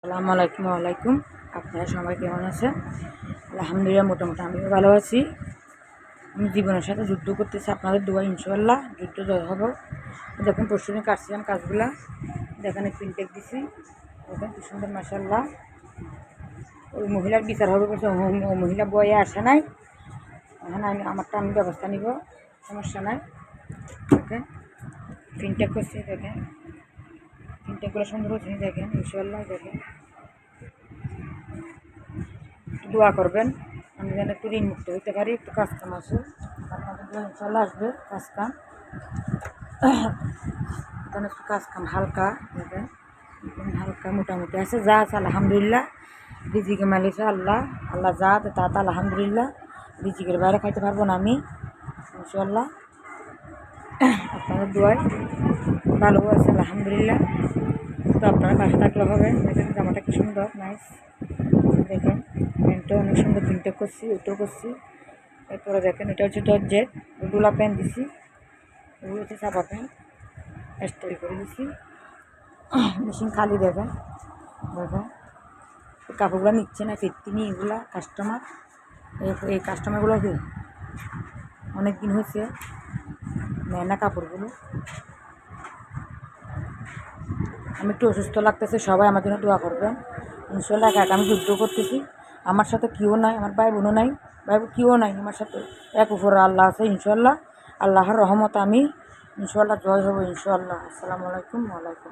আসসালামু আলাইকুম। ওয়ালাইকুম। আপনারা সবাই কেমন আছেন? আলহামদুলিল্লাহ, মোটামুটি আমিও ভালো আছি। আমি জীবনের সাথে যুদ্ধ করতেছি, আপনাদের দোয়া ইনশাআল্লাহ যুদ্ধ জয় হব। দেখুন পরশুদিন কাটছিলাম কাজগুলা, দেখেন প্রিন্টেক দিছি, দেখেন কি সুন্দর মাশাআল্লাহ। ওই মহিলার বিচার হবে বলছে, ও মহিলা বয়ে আসে নাই, এখন আমারটা আমি ব্যবস্থা নিব, সমস্যা নাই। দেখেন প্রিন্টেক করছি, দেখেন প্রিন্টেকগুলো সুন্দর হচ্ছে, দেখেন ইনশাআল্লাহ। দেখেন দোয়া করবেন আমি যেন একটু ঋণ মুক্ত হইতে পারি, একটু কাজ কাম আছে, আপনাদের দোয়া ইনশাআল্লাহ আসবে কাজ কাম। এখানে একটু কাজ কাম হালকা, দেখেন হালকা মোটামুটি আছে, যা আছে আলহামদুলিল্লাহ। রিজিকে মালিছে আল্লাহ, আল্লাহ যা তা আলহামদুলিল্লাহ। রিজিকের বাইরে খাইতে পারবো না আমি ইনশাআল্লাহ। আপনাদের দোয়ায় ভালো আছে আলহামদুলিল্লাহ। তো আপনারা পাশে থাকলে হবে। দেখেন জামাটা কি সুন্দর, নাইস। দেখেন প্যান্টটা অনেক সুন্দর, প্রিন্টটা করছি, ওটাও করছি। এরপরে দেখেন এটা হচ্ছে জর্জেট, ডোলা প্যান্ট দিছি, এগুলো হচ্ছে চাপা প্যান্ট, স্টাইল করে দিছি। মেশিন খালি, দেখেন দেখেন কাপড়গুলো নিচ্ছে না, ফিরতি নিয়ে এগুলা কাস্টমার, এই কাস্টমারগুলো কি অনেক দিন হয়েছে নেয় না কাপড়গুলো। আমি একটু অসুস্থ লাগতেছে, সবাই আমার জন্য দোয়া করবেন ইনশাআল্লাহ। একা আমি যুদ্ধ করতেছি, আমার সাথে কেউ নাই, আমার ভাই বোনও নাই, ভাই কেউ নাই আমার সাথে, এক উপরে আল্লাহ আছে ইনশাআল্লাহ। আল্লাহর রহমত আমি ইনশাআল্লাহ জয় হব ইনশাআল্লাহ। আসসালামু আলাইকুম। ওয়ালাইকুম।